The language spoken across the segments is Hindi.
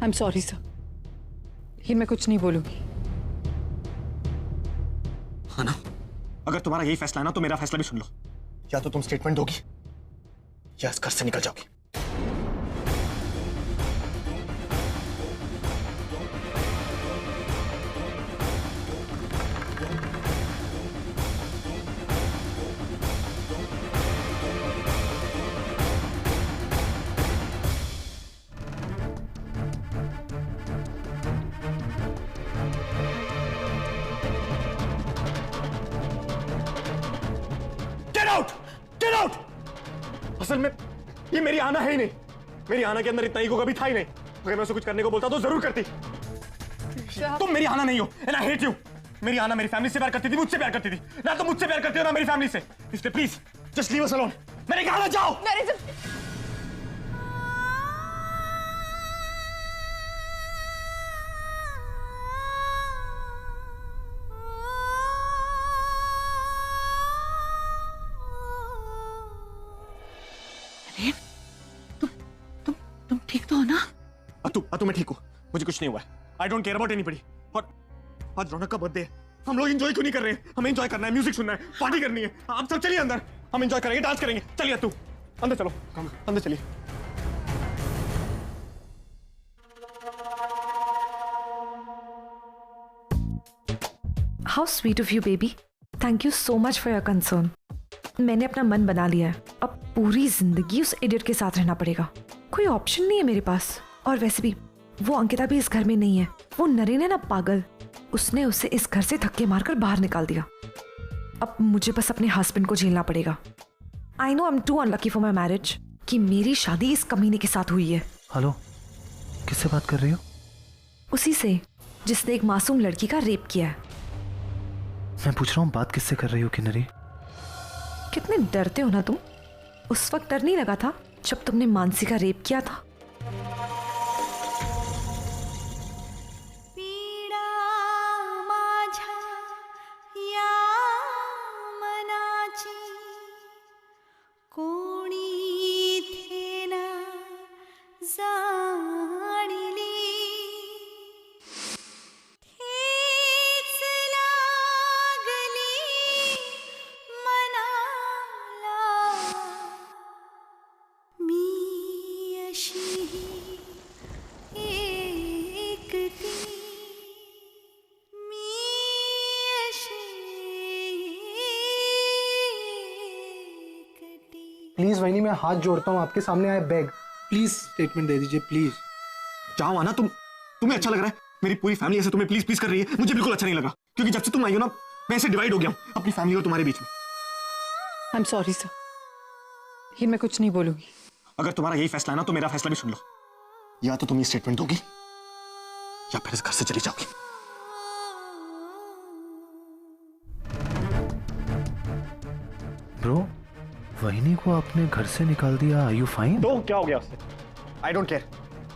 आई एम सॉरी सर, ये मैं कुछ नहीं बोलूंगी। हाँ ना, अगर तुम्हारा यही फैसला है ना तो मेरा फैसला भी सुन लो। या तो तुम स्टेटमेंट दोगी या इस घर से निकल जाओगी। Get out! Get out! असल में ये मेरी आना है ही नहीं। मेरी आना के अंदर इतना ईगो कभी था ही नहीं। अगर मैं उसे कुछ करने को बोलता तो जरूर करती। तुम मेरी आना नहीं हो, and I hate you। मेरी आना मेरी फैमिली से प्यार करती थी, मुझसे प्यार करती थी। ना तो मुझसे प्यार करती हो ना मेरी फैमिली से। इसलिए please just leave us alone. मैंने कहा ना जाओ। तुम ठीक तो हो ना? अतु मैं ठीक हूँ, मुझे कुछ नहीं हुआ है। I don't care about anybody. और आज रौनक का बर्थडे है, हम लोग एंजॉय क्यों नहीं कर रहे हैं? हमें एंजॉय करना है, म्यूजिक सुनना है, पार्टी करनी है। आप सब चलिए अंदर, हम एंजॉय करेंगे, डांस करेंगे। चलिए तू अंदर चलो, अंदर चलिए। How sweet of you baby, thank you so much for your concern. मैंने अपना मन बना लिया है, अब पूरी जिंदगी उस इडियट के साथ रहना पड़ेगा। कोई ऑप्शन नहीं है मेरे पास। और वैसे भी वो अंकिता भी इस घर में नहीं है। वो नरेन है ना पागल, उसने उसे इस घर से धक्के मारकर बाहर निकाल दिया। अब मुझे बस अपने हस्बैंड को झेलना पड़ेगा। I know I am too unlucky for my marriage कि मेरी शादी इस कमीने के साथ हुई है। हेलो, किससे बात कर रही हो? उसी से जिसने एक मासूम लड़की का रेप किया है। मैं पूछ रहा हूँ बात किससे कर रही हो किन्नरी? कितने डरते हो ना तुम। उस वक्त डर नहीं लगा था जब तुमने मानसी का रेप किया था? प्लीज वहीनी, मैं हाथ जोड़ता हूँ आपके सामने। आए बैग, प्लीज स्टेटमेंट दे दीजिए प्लीज। जाओ आना, तुम्हें अच्छा लग रहा है? मेरी पूरी फैमिली ऐसे तुम्हें प्लीज प्लीज कर रही है, मुझे बिल्कुल अच्छा नहीं लगा। क्योंकि जब से तुम आई हो ना, मैं ऐसे डिवाइड हो गया हूँ अपनी फैमिली और तुम्हारे बीच में। आई एम सॉरी सर, ये मैं कुछ नहीं बोलूंगी। अगर तुम्हारा यही फैसला है ना तो मेरा फैसला भी सुन लो। या तो तुम ये स्टेटमेंट दोगी या फिर इस घर से चली जाओगी। ब्रो, वहीनी को आपने घर से निकाल दिया, आर यू फाइन? तो क्या हो गया उससे? I don't care.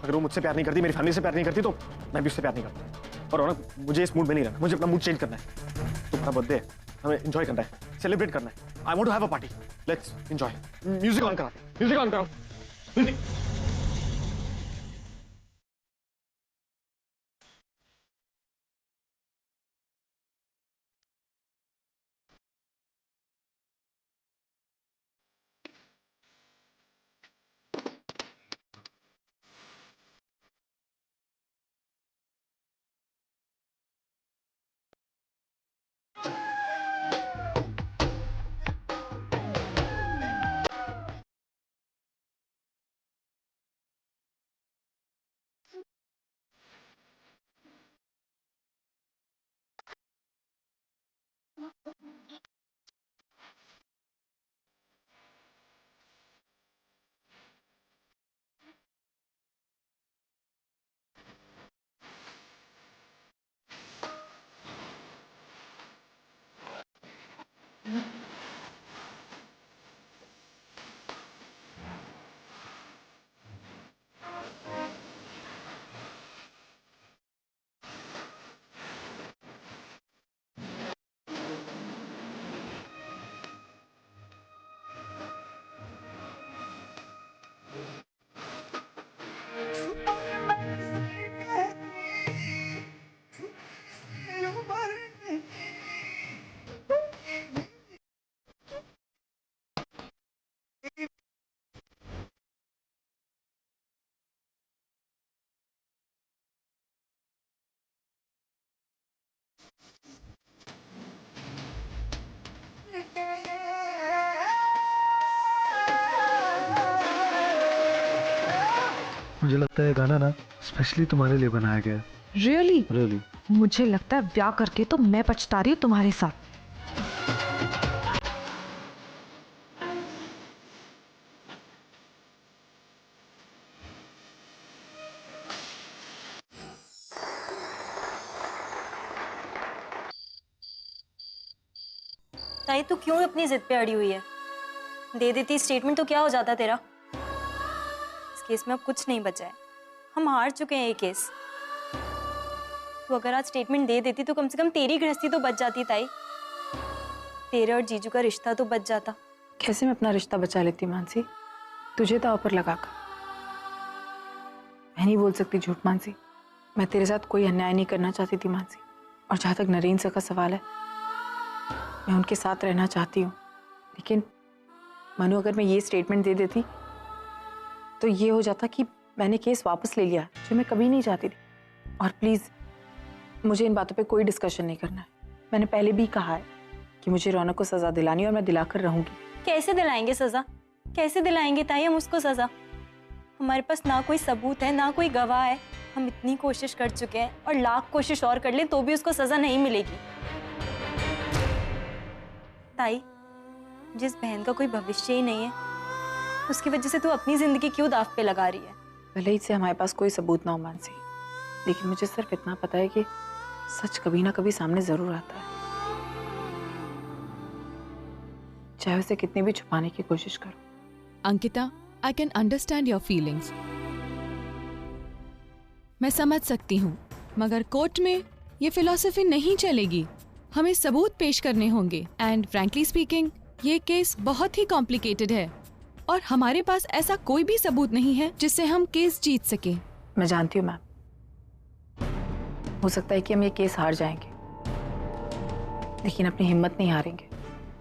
अगर वो मुझसे प्यार नहीं करती, मेरी फैमिली से प्यार नहीं करती, तो मैं भी उससे प्यार नहीं करता। और रौनक, मुझे इस मूड में नहीं रहना। मुझे अपना मूड चेंज करना है। तुम्हारा बर्थडे है, हमें एंजॉय करना है, सेलिब्रेट करना है। I want to have a party, let's enjoy. Music on करा, म्यूजिक ऑन कराओ। मुझे लगता है ये गाना ना स्पेशली तुम्हारे लिए बनाया गया है। रियली रियली मुझे लगता है ब्याह करके तो मैं पछता रही हूँ तुम्हारे साथ। ताई तू क्यों अपनी जिद पे अड़ी हुई है? दे देती स्टेटमेंट तो क्या हो जाता तेरा? इस केस में अब कुछ नहीं बचा है, हम हार चुके हैं ये केस। तू अगर आज स्टेटमेंट दे देती तो कम से कम तेरी गृहस्थी तो बच जाती ताई, तेरे और जीजू का रिश्ता तो बच जाता। कैसे मैं अपना रिश्ता बचा लेती मानसी, तुझे दांव पर लगाकर? मैं नहीं बोल सकती झूठ मानसी, मैं तेरे साथ कोई अन्याय नहीं करना चाहती थी मानसी। और जहाँ तक नरेन सर का सवाल है, मैं उनके साथ रहना चाहती हूँ, लेकिन मनु अगर मैं ये स्टेटमेंट दे देती तो ये हो जाता कि मैंने केस वापस ले लिया, जो मैं कभी नहीं चाहती थी। और प्लीज़ मुझे इन बातों पे कोई डिस्कशन नहीं करना है। मैंने पहले भी कहा है कि मुझे रौनक को सज़ा दिलानी है और मैं दिलाकर रहूँगी। कैसे दिलाएंगे सजा? कैसे दिलाएंगे ताई हम उसको सजा? हमारे पास ना कोई सबूत है, ना कोई गवाह है। हम इतनी कोशिश कर चुके हैं और लाख कोशिश और कर ले तो भी उसको सजा नहीं मिलेगी। ताई, जिस बहन का कोई भविष्य ही नहीं है, उसकी वजह से तू अपनी जिंदगी क्यों दाव पे लगा रही है? भले ही से हमारे पास कोई सबूत ना हो मानसी, लेकिन मुझे सिर्फ इतना पता है कि सच कभी ना कभी सामने जरूर आता है, चाहे उसे कितनी भी छुपाने की कोशिश करो। Ankita, I can understand your feelings. मैं समझ सकती हूँ, मगर कोर्ट में ये फिलॉसफी नहीं चलेगी। हमें सबूत पेश करने होंगे एंड फ्रैंकली स्पीकिंग ये केस बहुत ही कॉम्प्लिकेटेड है और हमारे पास ऐसा कोई भी सबूत नहीं है जिससे हम केस जीत सके। मैं जानती हूँ मैम, हो सकता है कि हम ये केस हार जाएंगे, लेकिन अपनी हिम्मत नहीं हारेंगे।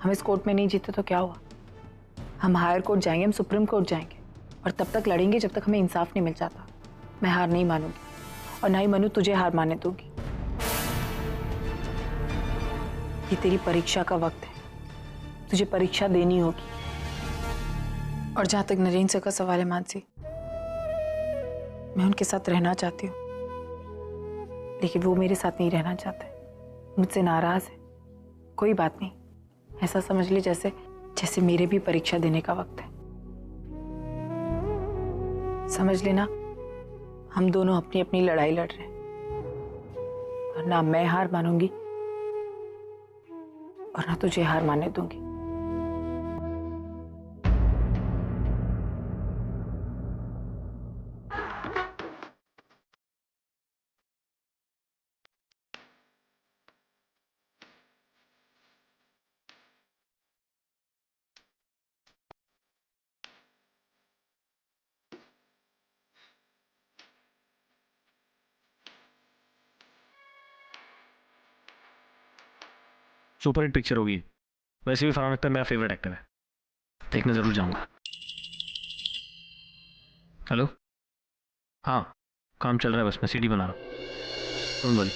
हम इस कोर्ट में नहीं जीते तो क्या हुआ, हम हायर कोर्ट जाएंगे, हम सुप्रीम कोर्ट जाएंगे और तब तक लड़ेंगे जब तक हमें इंसाफ नहीं मिल जाता। मैं हार नहीं मानूंगी और ना ही मनु तुझे हार मानने दूंगी। ये तेरी परीक्षा का वक्त है, तुझे परीक्षा देनी होगी। और जहां तक नरेन सर का सवाल है मानसी, मैं उनके साथ रहना चाहती हूँ, लेकिन वो मेरे साथ नहीं रहना चाहते, मुझसे नाराज है। कोई बात नहीं, ऐसा समझ ले जैसे जैसे मेरे भी परीक्षा देने का वक्त है। समझ लेना, हम दोनों अपनी अपनी लड़ाई लड़ रहे हैं और ना मैं हार मानूंगी और ना तुझे हार मानने दूंगी। सुपर हिट पिक्चर होगी। वैसे भी फरहान अख्तर मेरा फेवरेट एक्टर है, देखने जरूर जाऊंगा। हेलो, हाँ काम चल रहा है, बस मैं सीडी बना रहा हूँ। तुम बोलिए।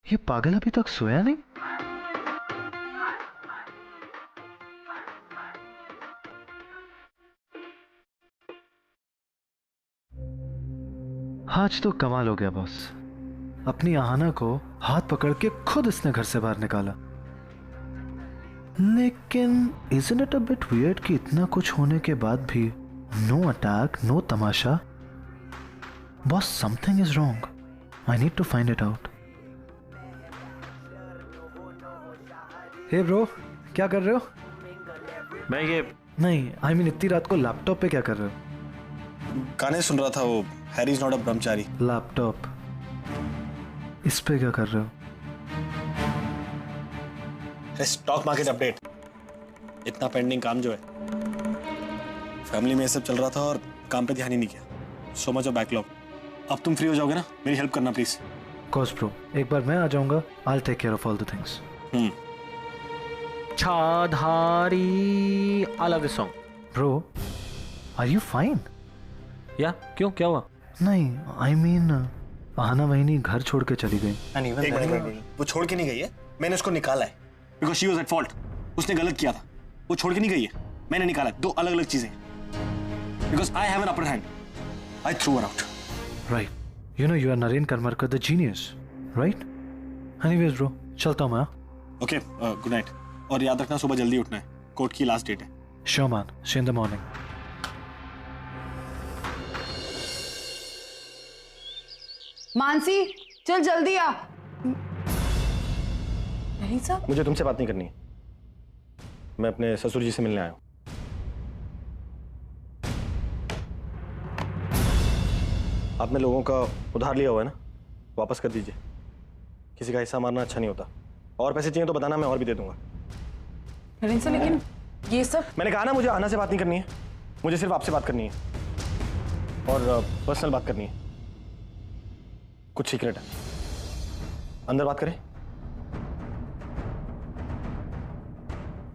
ये पागल अभी तक सोया नहीं? आज तो कमाल हो गया बॉस, अपनी आहाना को हाथ पकड़ के खुद इसने घर से बाहर निकाला। लेकिन isn't it a bit weird कि इतना कुछ होने के बाद भी नो अटैक, नो तमाशा? Boss, something is wrong, I need to find it out. Hey bro, क्या कर रहे हो? मैं ये नहीं, आई मीन इतनी रात को लैपटॉप पे क्या कर रहे हो? गाने सुन रहा था, वो Harry is not a Brahmachari. Laptop इस पे क्या कर रहे हो? स्टॉक मार्केट अपडेट, इतना पेंडिंग काम जो है, फैमिली में ये सब चल रहा था और काम पे ध्यान ही नहीं किया। So much of backlog. अब तुम फ्री हो जाओगे ना, मेरी हेल्प करना प्लीज। कोर्स ब्रो, एक बार मैं आ जाऊंगा, I take care of all the things. छाधारी, I love this song. Bro, are you fine? या क्यों, क्या हुआ? नहीं, आई मीन आहना वहीनी घर छोड़ के चली गई। And even एक then- मिनट, वो छोड़ के नहीं गई है, मैंने उसको निकाला है because she was at fault. उसने गलत किया था, वो छोड़ के नहीं गई है, मैंने निकाला है। दो अलग अलग चीजें, because I have an upper hand, I through her out. Right. You know you are Naren Karmarkar, the genius, right? Anyways, bro, चलता हूँ मैं। Okay, good night. और याद रखना सुबह जल्दी उठना है, कोर्ट की लास्ट डेट है। Sure man, see you in the morning. Mansi चल जल्दी आ। नहीं साहब, मुझे तुमसे बात नहीं करनी है, मैं अपने ससुर जी से मिलने आया हूँ। आपने लोगों का उधार लिया हुआ है ना, वापस कर दीजिए। किसी का हिस्सा मारना अच्छा नहीं होता। और पैसे चाहिए तो बताना, मैं और भी दे दूंगा। नरेंद्र सर, लेकिन ये सब मैंने कहा ना, मुझे आना से बात नहीं करनी है, मुझे सिर्फ आपसे बात करनी है और पर्सनल बात करनी है। कुछ सीक्रेट है, अंदर बात करें।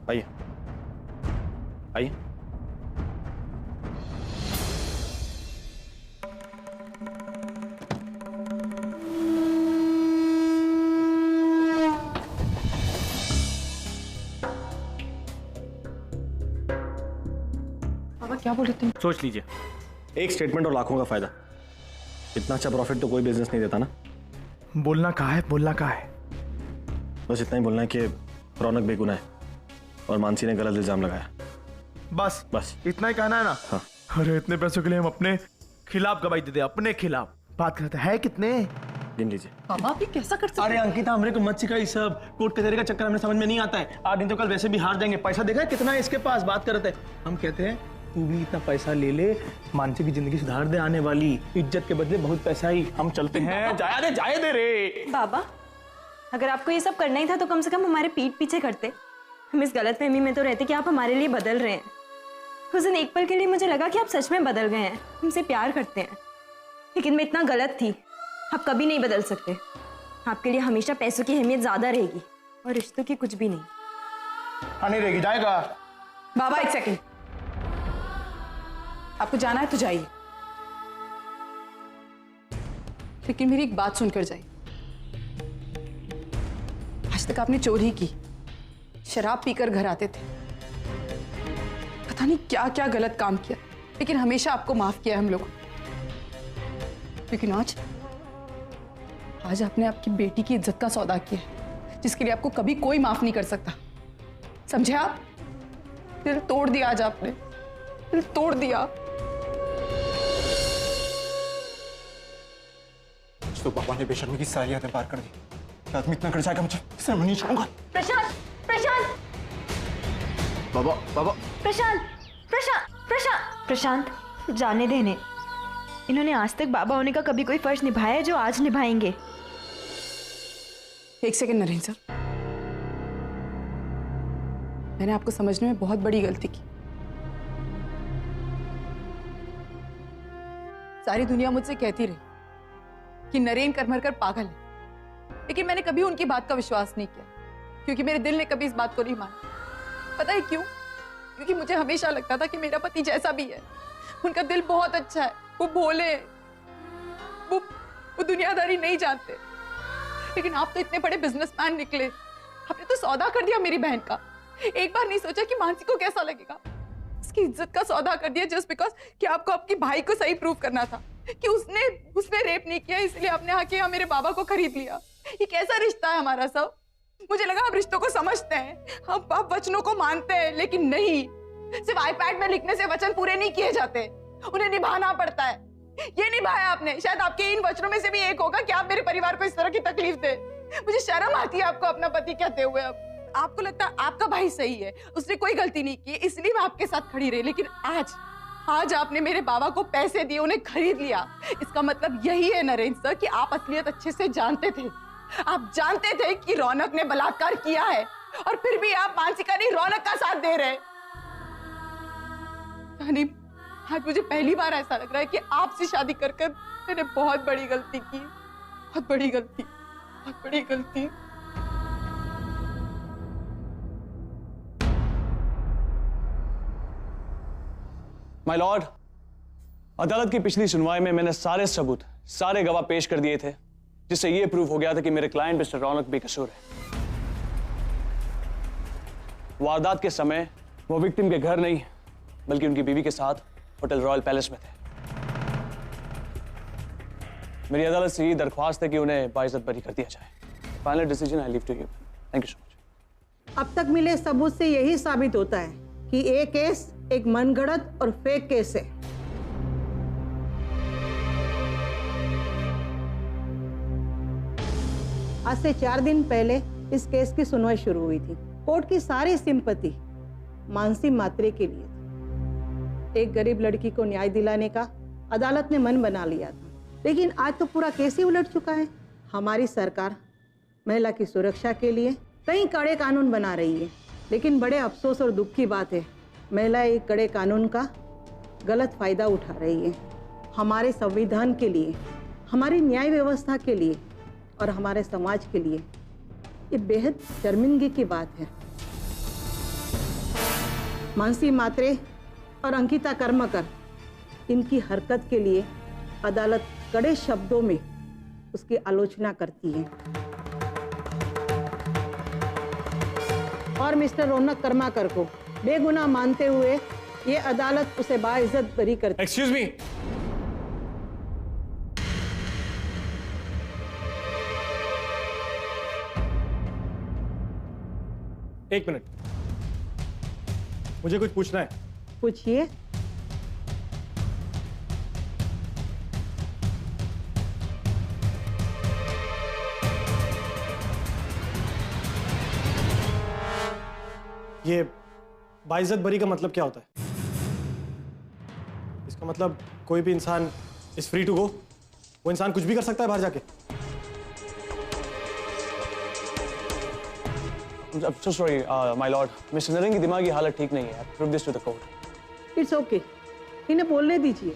आइए आइए। बाबा क्या बोल रहे थे? सोच लीजिए, एक स्टेटमेंट और लाखों का फायदा। इतना अच्छा प्रॉफिट तो कोई बिजनेस नहीं देता ना। बोलना कहाँ है, बोलना कहाँ है? बस इतना ही बोलना है कि रौनक बेगुनाह है और मानसी ने गलत इल्जाम लगाया। बस बस इतना ही कहना है ना? हाँ। अरे इतने पैसों के लिए हम अपने खिलाफ गवाही दे दे, अपने खिलाफ बात करते हैं कितने? गिन लीजिए। बाबा आप ये कैसा कर सकते? अरे अंकिता, हमरे को मत सिखाई सब। कोर्ट कचहरी का चक्कर हमें समझ में नहीं आता है। आज नहीं तो कल वैसे भी हार जाएंगे। पैसा देखा है कितना है इसके पास, बात करते हैं। हम कहते हैं तू भी इतना पैसा ले ले, मानसी की जिंदगी सुधार दे आने वाली। इज्जत के बदले बहुत पैसा ही। हम चलते हैं। जाए दे रे। बाबा, अगर आपको ये सब करना ही था तो कम से कम हमारे पीठ पीछे करते। हम इस गलतफहमी में तो रहते कि आप हमारे लिए बदल रहे हैं। उस दिन एक पल के लिए मुझे लगा कि आप सच में बदल गए हैं, हमसे प्यार करते हैं। लेकिन मैं इतना गलत थी। आप कभी नहीं बदल सकते। आपके लिए हमेशा पैसों की अहमियत ज्यादा रहेगी और रिश्तों की कुछ भी नहीं। हाँ नहीं रहेगी, जाएगा। बाबा एक सेकंड, आपको जाना है तो जाइए, लेकिन मेरी एक बात सुनकर जाइए। आज तक आपने चोरी की, शराब पीकर घर आते थे, पता नहीं क्या क्या गलत काम किया, लेकिन हमेशा आपको माफ किया हम लोग। लेकिन आज आपने आपकी बेटी की इज्जत का सौदा किया, जिसके लिए आपको कभी कोई माफ नहीं कर सकता। समझे आप? दिल तोड़ दिया आज आपने, दिल तोड़ दिया। तो पापा ने बेशर्मी की सारी हदें पार कर दी। आदमी इतना कर जाएगा, मुझे इसे मैं नहीं छोड़ूंगा। प्रशांत, प्रशांत, बाबा बाबा, प्रशांत, प्रशांत, प्रशांत, प्रशांत, जाने देने। इन्होंने आज तक बाबा होने का कभी कोई फर्ज निभाया है जो आज निभाएंगे? एक सेकंड नरेंद्र सर, मैंने आपको समझने में बहुत बड़ी गलती की। सारी दुनिया मुझसे कहती रही कि नरेंद्र करमरकर पागल है, लेकिन मैंने कभी उनकी बात का विश्वास नहीं किया, क्योंकि मेरे दिल ने कभी इस बात को नहीं माना। पता है क्यों? क्योंकि मुझे हमेशा लगता था कि मेरा पति जैसा भी है, उनका दिल बहुत अच्छा है, वो भोले, वो दुनियादारी नहीं जानते। लेकिन आप तो इतने बड़े बिजनेसमैन निकले, आपने तो सौदा कर दिया मेरी बहन का। एक बार नहीं सोचा कि मानसी को कैसा लगेगा। उसकी इज्जत का सौदा कर दिया जस्ट बिकॉज कि आपको आपके भाई को सही प्रूव करना था कि उसने रेप नहीं किया, इसलिए आपने आके यहाँ मेरे बाबा को खरीद लिया। ये कैसा रिश्ता है हमारा सब? मुझे लगा आप रिश्तों को समझते हैं, हम आप वचनों को मानते हैं, लेकिन नहीं। सिर्फ आईपैड में लिखने से वचन पूरे नहीं किए जाते, उन्हें निभाना पड़ता है। ये निभाया आपने। शायद आपके इन वचनों में से भी एक होगा कि आप मेरे परिवार को इस तरह की तकलीफ दे। मुझे शर्म आती है आपको अपना पति कहते हुए। अब आपको लगता है आपका भाई सही है, उसने कोई गलती नहीं की, इसलिए मैं आपके साथ खड़ी रही। लेकिन आज आपने मेरे बाबा को पैसे दिए, उन्हें खरीद लिया। इसका मतलब यही है नरेंद्र सर कि आप असलियत अच्छे से जानते थे। आप जानते थे कि रौनक ने बलात्कार किया है, और फिर भी आप मानसी का नहीं रौनक का साथ दे रहे। यानी आज मुझे पहली बार ऐसा लग रहा है कि आपसे शादी कर मैंने बहुत बड़ी गलती की, बहुत बड़ी गलती, बहुत बड़ी गलती। माय लॉर्ड, अदालत की पिछली सुनवाई में मैंने सारे सबूत, सारे गवाह पेश कर दिए थे, जिससे यह प्रूव हो गया था कि मेरे क्लाइंट मिस्टर रौनक बेकसूर है। वारदात के समय वो विक्टिम के घर नहीं बल्कि उनकी बीवी के साथ होटल रॉयल पैलेस में थे। मेरी अदालत से ये दरख्वास्त है कि उन्हें बाइज्जत बरी कर दिया जाए। Final decision I leave to you. Thank you so much. अब तक मिले सबूत से यही साबित होता है कि ये केस एक मनगढ़ंत और फेक केस है। आज से 4 दिन पहले इस केस की सुनवाई शुरू हुई थी। कोर्ट की सारी सिंपैथी मानसी मात्रे के लिए थी। एक गरीब लड़की को न्याय दिलाने का अदालत ने मन बना लिया था, लेकिन आज तो पूरा केस ही उलट चुका है। हमारी सरकार महिला की सुरक्षा के लिए कई कड़े कानून बना रही है, लेकिन बड़े अफसोस और दुख की बात है, महिलाएं एक कड़े कानून का गलत फायदा उठा रही है। हमारे संविधान के लिए, हमारी न्याय व्यवस्था के लिए और हमारे समाज के लिए ये बेहद शर्मिंदगी की बात है। मानसी मात्रे और अंकिता कर्मकर, इनकी हरकत के लिए अदालत कड़े शब्दों में उसकी आलोचना करती है और मिस्टर रौनक कर्माकर को बेगुनाह मानते हुए ये अदालत उसे बाइज्जत बरी करती है। एक्सक्यूज मी, एक मिनट, मुझे कुछ पूछना है। पूछिए। ये बाइज्जत बरी का मतलब क्या होता है? इसका मतलब कोई भी इंसान इज फ्री टू गो, वो इंसान कुछ भी कर सकता है बाहर जाके? I'm so sorry, my lord. Mister Naren की दिमागी हालत ठीक नहीं है। Prove this to the court. It's okay, इन्हें बोलने दीजिए।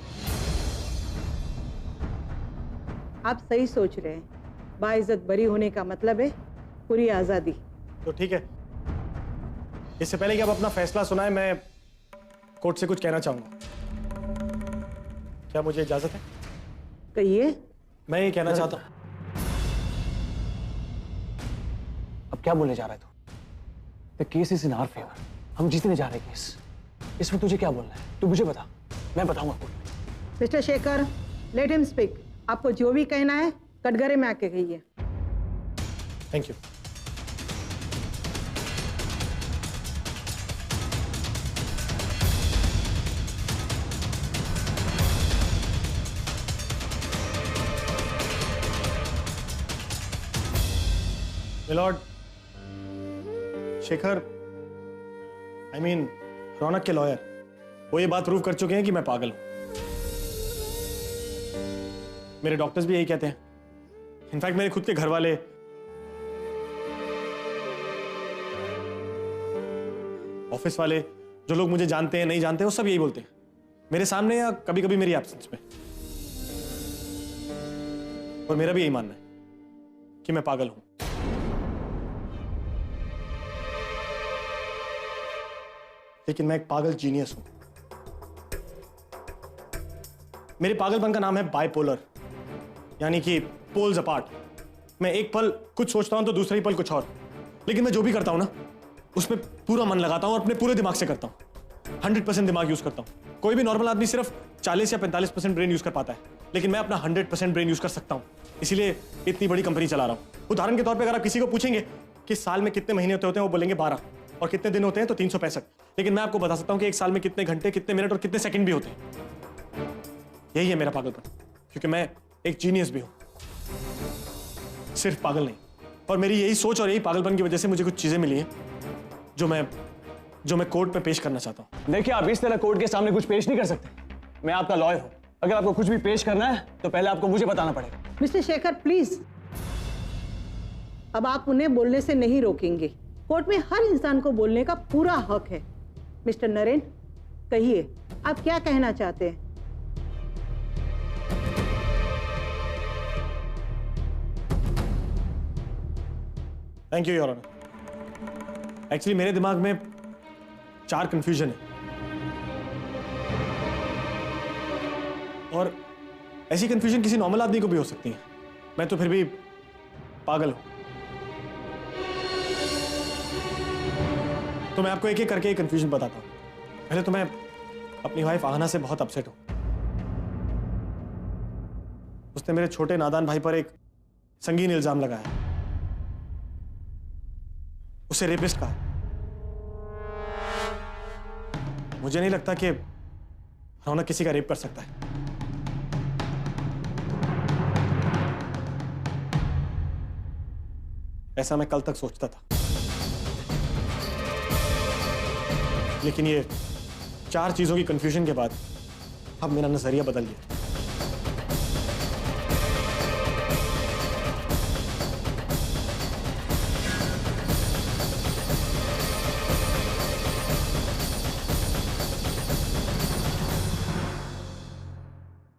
आप सही सोच रहे हैं। बाइज्जत बरी होने का मतलब है पूरी आजादी। तो ठीक है, इससे पहले कि आप अपना फैसला सुनाए, मैं कोर्ट से कुछ कहना चाहूंगा। क्या मुझे इजाजत है? कहिए। मैं ये कहना चाहता हूँ। अब क्या बोलने जा रहा है तू? The case is in our favor. हम जीतने जा रहे हैं केस। इस वक्त तुझे क्या बोलना है? तू मुझे बता, मैं बताऊंगा कोर्ट में। Mister Shekhar, let him speak. आपको जो भी कहना है कटघरे में आके कहिए। Thank you. Milord Shekhar, I mean Raunak के लॉयर, वो ये बात प्रूव कर चुके हैं कि मैं पागल हूं। मेरे डॉक्टर्स भी यही कहते हैं। इनफैक्ट मेरे खुद के घर वाले, ऑफिस वाले, जो लोग मुझे जानते हैं नहीं जानते, वो सब यही बोलते हैं, मेरे सामने या कभी कभी मेरी एब्सेंस में। और मेरा भी यही मानना है कि मैं पागल हूं। लेकिन मैं एक पागल जीनियस हूं। मेरे पागलपन का नाम है बाइपोलर, यानी कि पोल्स अपार्ट। मैं एक पल कुछ सोचता हूं तो दूसरे ही पल कुछ और। लेकिन मैं जो भी करता हूं ना, उसमें पूरा मन लगाता हूं और अपने पूरे दिमाग से करता हूं। 100% दिमाग यूज करता हूं। कोई भी नॉर्मल आदमी सिर्फ 40 या 45% ब्रेन यूज कर पाता है, लेकिन मैं अपना 100% ब्रेन यूज कर सकता हूं। इसीलिए इतनी बड़ी कंपनी चला रहा हूं। उदाहरण के तौर पर अगर आप किसी को पूछेंगे कि साल में कितने महीने होते हैं, वो बोलेंगे 12, और कितने दिन होते हैं तो 365। लेकिन मैं आपको बता सकता हूं कि एक साल में कितने घंटे, कितने मिनट और कितने सेकंड भी होते हैं। यही है मेरा पागलपन, क्योंकि मैं एक जीनियस भी हूं, सिर्फ पागल नहीं। और मेरी यही सोच और यही पागलपन की वजह से मुझे कुछ चीजें मिली हैं जो मैं कोर्ट में पेश करना चाहता हूं। देखिए, आप इस तरह कोर्ट के सामने कुछ पेश नहीं कर सकते। मैं आपका लॉयर हूं। अगर आपको कुछ भी पेश करना है तो पहले आपको मुझे बताना पड़ेगा। मिस्टर शेखर, प्लीज, अब आप उन्हें बोलने से नहीं रोकेंगे। कोर्ट में हर इंसान को बोलने का पूरा हक है। मिस्टर नरेन, कहिए, आप क्या कहना चाहते हैं? Thank you your honour. Actually मेरे दिमाग में 4 कंफ्यूजन है। और ऐसी कंफ्यूजन किसी नॉर्मल आदमी को भी हो सकती है। मैं तो फिर भी पागल हूं। तो मैं आपको एक एक करके कंफ्यूजन बताता हूं। पहले तो मैं अपनी वाइफ आहना से बहुत अपसेट हूं। उसने मेरे छोटे नादान भाई पर एक संगीन इल्जाम लगाया, उसे रेपिस्ट कहा। मुझे नहीं लगता कि रौनक किसी का रेप कर सकता है। ऐसा मैं कल तक सोचता था, लेकिन ये 4 चीजों की कंफ्यूजन के बाद अब मेरा नजरिया बदल गया।